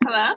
Hello?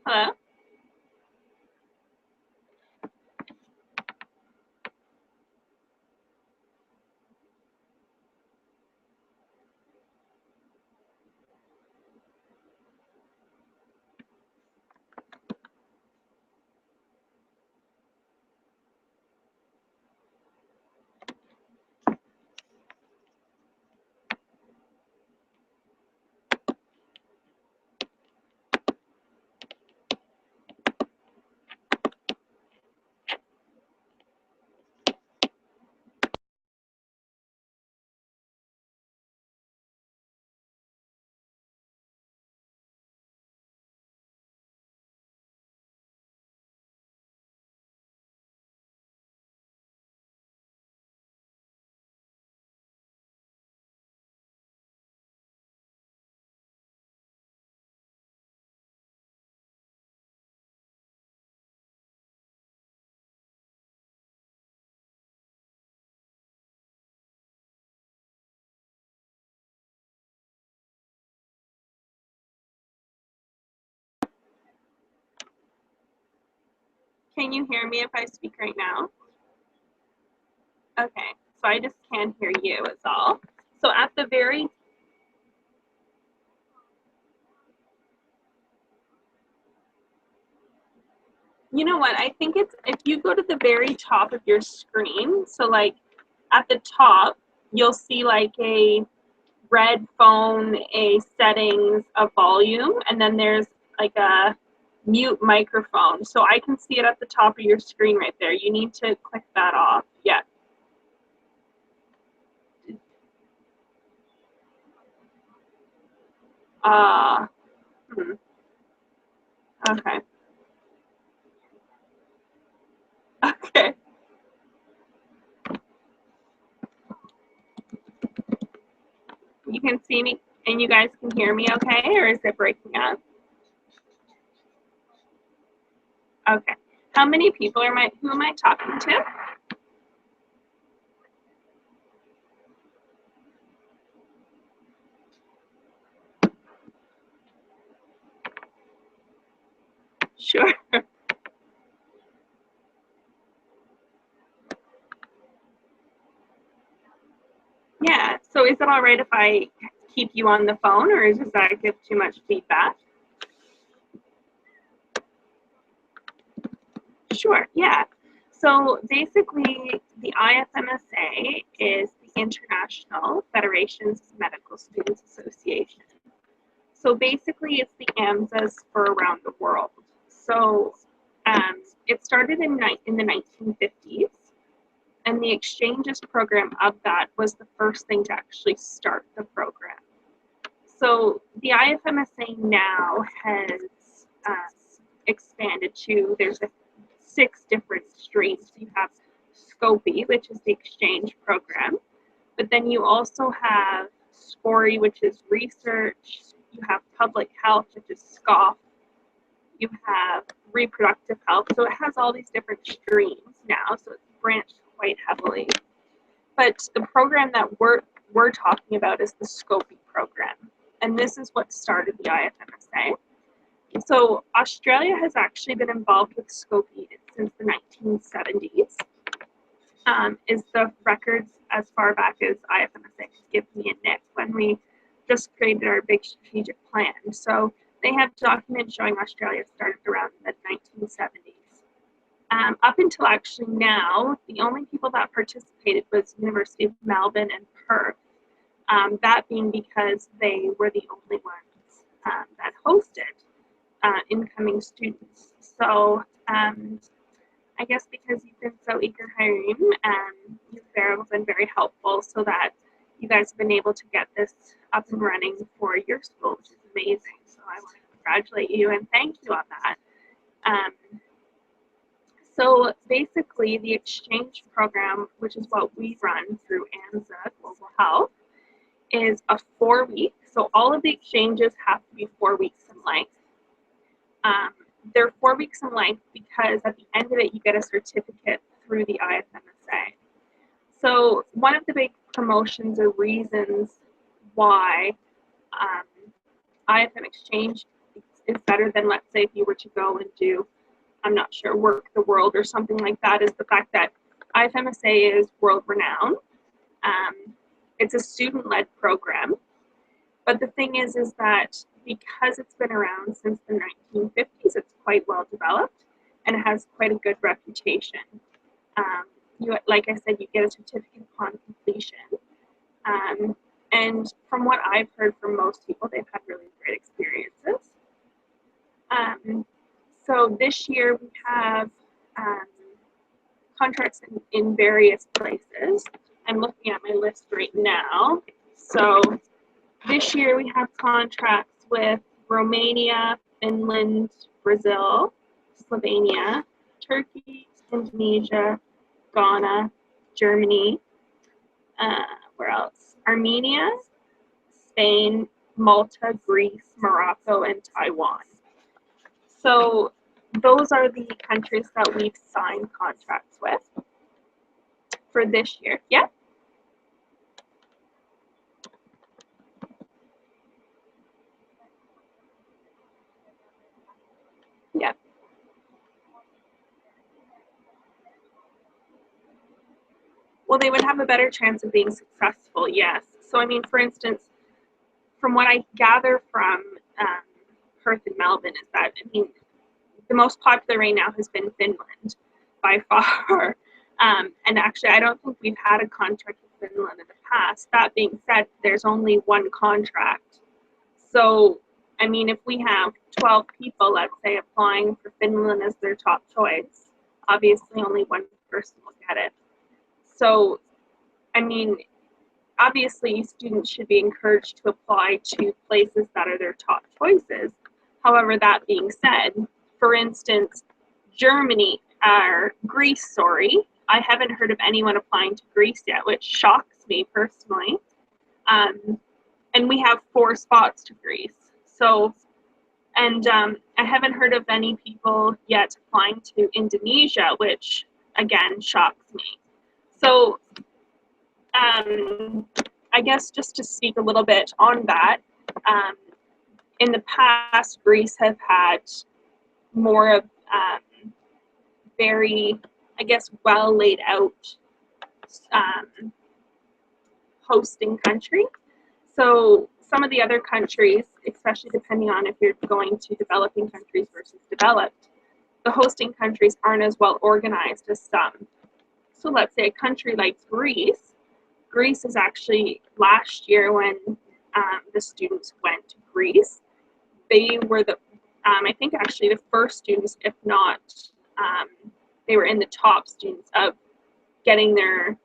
Hello? Can you hear me if I speak right now? Okay, so I just can't hear you is all. So at the very, you know what, I think it's, if you go to the very top of your screen, so like at the top, you'll see like a red phone, a settings, a volume, and then there's like a mute microphone. So I can see it at the top of your screen right there. You need to click that off. Yeah. Uh, hmm. Okay. Okay. You can see me and you guys can hear me okay, or is it breaking up? Okay. How many people who am I talking to? Sure. Yeah. So is it all right if I keep you on the phone, or does that give too much feedback? Sure, yeah. So basically, the IFMSA is the International Federations of Medical Students Association. So basically, it's the AMSAs for around the world. So it started in the 1950s, and the exchanges program of that was the first thing to actually start the program. So the IFMSA now has expanded to, there's 6 different streams. You have SCOPY, which is the exchange program, but then you also have SCORY, which is research. You have public health, which is SCOF. You have reproductive health. So it has all these different streams now, so it's branched quite heavily. But the program that we're talking about is the SCOPY program, and this is what started the IFMSA. So Australia has actually been involved with SCOPY since the 1970s. Is the records as far back as IFMSA give me a nick when we just created our big strategic plan. So they have documents showing Australia started around the 1970s. Up until actually now, the only people that participated was University of Melbourne and Perth. That being because they were the only ones that hosted incoming students. So I guess because you've been so eager, Harim, you've been very helpful so that you guys have been able to get this up and running for your school, which is amazing. So I want to congratulate you and thank you on that. So basically, the exchange program, which is what we run through AMSA Global Health, is a 4-week. So all of the exchanges have to be 4 weeks in length. They're 4 weeks in length because at the end of it, you get a certificate through the IFMSA. So one of the big promotions or reasons why IFM Exchange is better than, let's say, if you were to go and do, I'm not sure, Work the World or something like that, is the fact that IFMSA is world renowned. It's a student-led program. But the thing is that because it's been around since the 1950s, it's quite well developed and it has quite a good reputation. Like I said, you get a certificate upon completion. And from what I've heard from most people, they've had really great experiences. So this year we have contracts in various places. I'm looking at my list right now. So this year we have contracts with Romania, Finland, Brazil, Slovenia, Turkey, Indonesia, Ghana, Germany, where else? Armenia, Spain, Malta, Greece, Morocco, and Taiwan. So those are the countries that we've signed contracts with for this year. Yeah. Yeah. Well, they would have a better chance of being successful, yes. So, I mean, for instance, from what I gather from Perth and Melbourne is that, I mean, the most popular right now has been Finland by far. And actually, I don't think we've had a contract with Finland in the past. That being said, there's only one contract. So, I mean, if we have 12 people, let's say, applying for Finland as their top choice, obviously only one person will get it. So, I mean, obviously students should be encouraged to apply to places that are their top choices. However, that being said, for instance, Greece, I haven't heard of anyone applying to Greece yet, which shocks me personally. And we have 4 spots to Greece. So, and I haven't heard of any people yet applying to Indonesia, which again shocks me. So, I guess just to speak a little bit on that, in the past, Greece have had more of very, I guess, well laid out hosting country. So some of the other countries, especially depending on if you're going to developing countries versus developed, the hosting countries aren't as well organized as some. So let's say a country like Greece. Greece is actually, last year when the students went to Greece, they were I think actually the first students, if not, they were in the top students of getting their,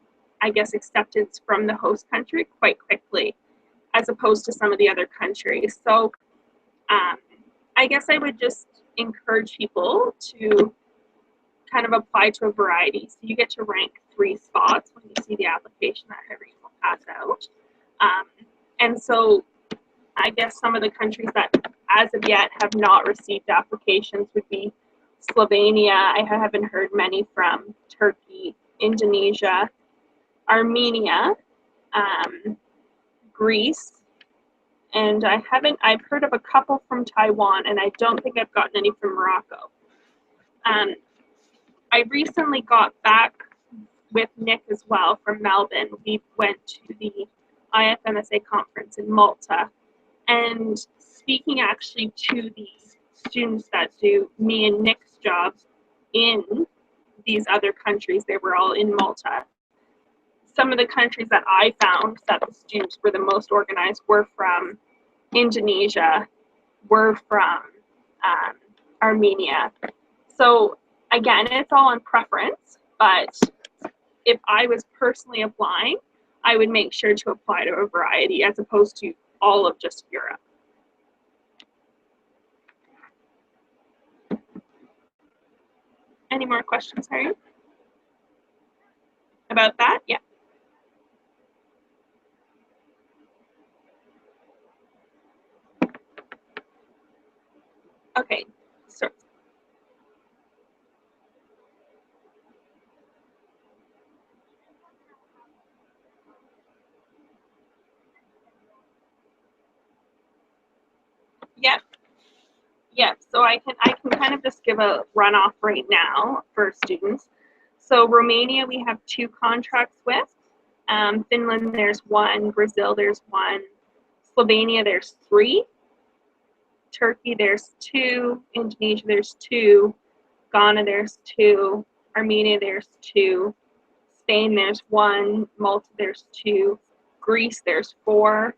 I guess, acceptance from the host country quite quickly, as opposed to some of the other countries. So I guess I would just encourage people to kind of apply to a variety. So you get to rank 3 spots when you see the application that everyone will pass out. And so I guess some of the countries that as of yet have not received applications would be Slovenia. I haven't heard many from Turkey, Indonesia, Armenia, Greece, and I've heard of a couple from Taiwan, and I don't think I've gotten any from Morocco. I recently got back with Nick as well from Melbourne. We went to the IFMSA conference in Malta, and speaking actually to the students that do me and Nick's jobs in these other countries, they were all in Malta. Some of the countries that I found that the students were the most organized were from Indonesia, were from Armenia. So again, it's all on preference, but if I was personally applying, I would make sure to apply to a variety as opposed to all of just Europe. Any more questions, Harry? About that? Yeah. Okay, so yeah, so I can kind of just give a runoff right now for students. So Romania, we have 2 contracts with. Finland, there's 1. Brazil, there's 1. Slovenia, there's 3. Turkey, there's 2. Indonesia, there's 2. Ghana, there's 2. Armenia, there's 2. Spain, there's 1. Malta, there's 2. Greece, there's 4.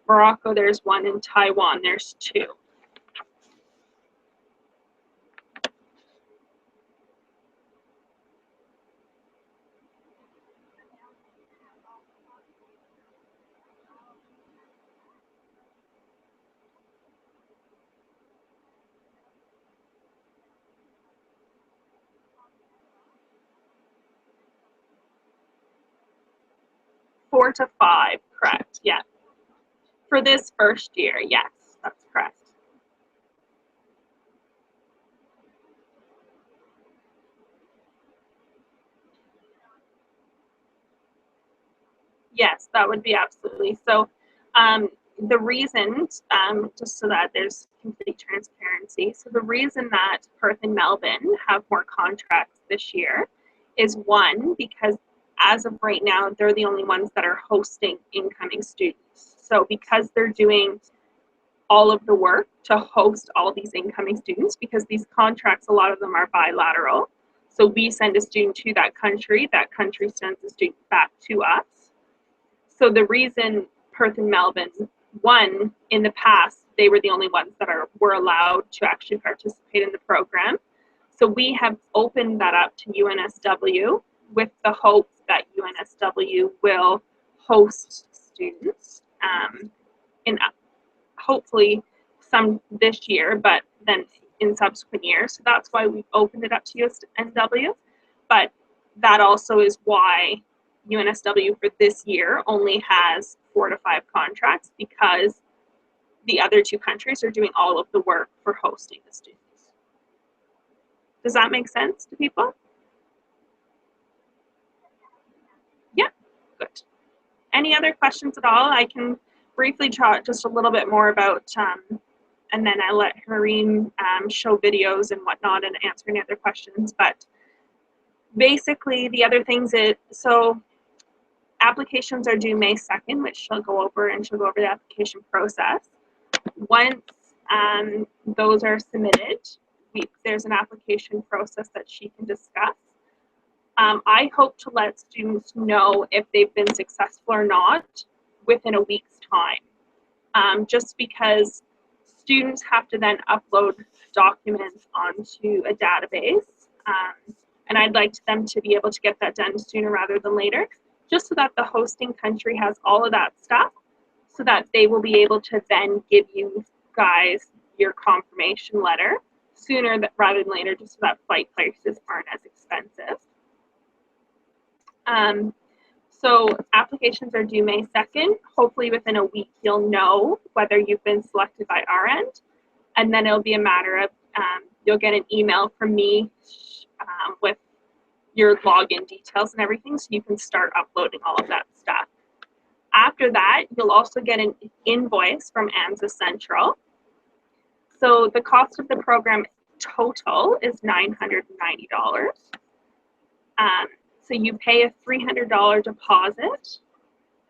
Morocco, there's 1. And Taiwan, there's 2. Four to 5, correct, yeah. For this first year, yes, that's correct. Yes, that would be absolutely. So the reason, just so that there's complete transparency, so the reason that Perth and Melbourne have more contracts this year is 1, because as of right now, they're the only ones that are hosting incoming students. So because they're doing all of the work to host all these incoming students, because these contracts, a lot of them are bilateral. So we send a student to that country sends a student back to us. So the reason Perth and Melbourne, one, in the past, they were the only ones that were allowed to actually participate in the program. So we have opened that up to UNSW with the hopes that UNSW will host students in hopefully some this year, but then in subsequent years. So that's why we've opened it up to UNSW. But that also is why UNSW for this year only has 4 to 5 contracts, because the other 2 countries are doing all of the work for hosting the students. Does that make sense to people? Yeah, good. Any other questions at all? I can briefly talk just a little bit more about, and then I let Hareen show videos and whatnot and answer any other questions. But basically, the other things so applications are due May 2nd, which she'll go over, and she'll go over the application process. Once those are submitted, there's an application process that she can discuss. I hope to let students know if they've been successful or not within a week's time, just because students have to then upload documents onto a database, and I'd like them to be able to get that done sooner rather than later, just so that the hosting country has all of that stuff, so that they will be able to then give you guys your confirmation letter sooner rather than later, just so that flight prices aren't as expensive. So applications are due May 2nd. Hopefully within a week, you'll know whether you've been selected by our end. And then it'll be a matter of, you'll get an email from me with your login details and everything, so you can start uploading all of that stuff. After that, you'll also get an invoice from AMSA Central. So the cost of the program total is $990. So you pay a $300 deposit,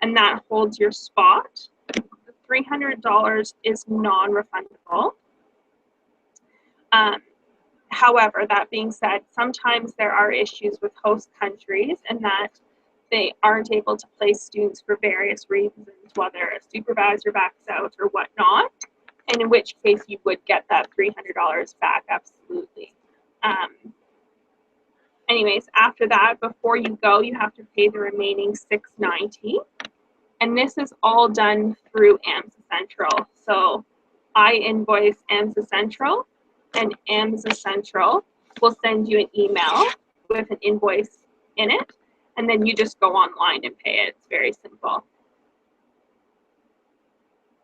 and that holds your spot. The $300 is non-refundable. However, that being said, sometimes there are issues with host countries and that they aren't able to place students for various reasons, whether a supervisor backs out or whatnot, and in which case you would get that $300 back, absolutely. Anyways, after that, before you go, you have to pay the remaining $690, and this is all done through AMSA Central. So I invoice AMSA Central, and AMSA Central will send you an email with an invoice in it, and then you just go online and pay it. It's very simple.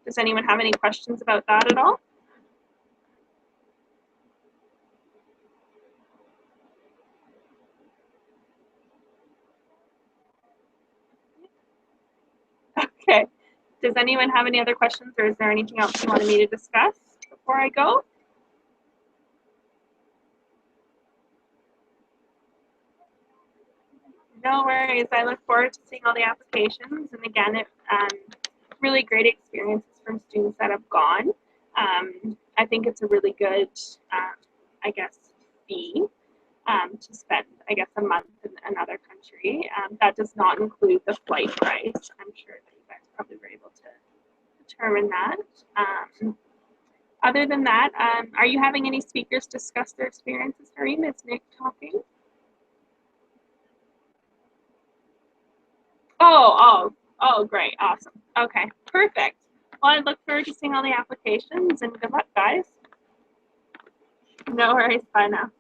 Does anyone have any questions about that at all? Okay. Does anyone have any other questions, or is there anything else you wanted me to discuss before I go? No worries. I look forward to seeing all the applications. And again, really great experiences from students that have gone. I think it's a really good, I guess, fee to spend, I guess, a month in another country. That does not include the flight price. I'm sure that you guys probably were able to determine that. Other than that, are you having any speakers discuss their experiences? Kareem, is Nick talking? Oh, great, awesome. Okay, perfect. Well, I look forward to seeing all the applications, and good luck, guys. No worries, bye now.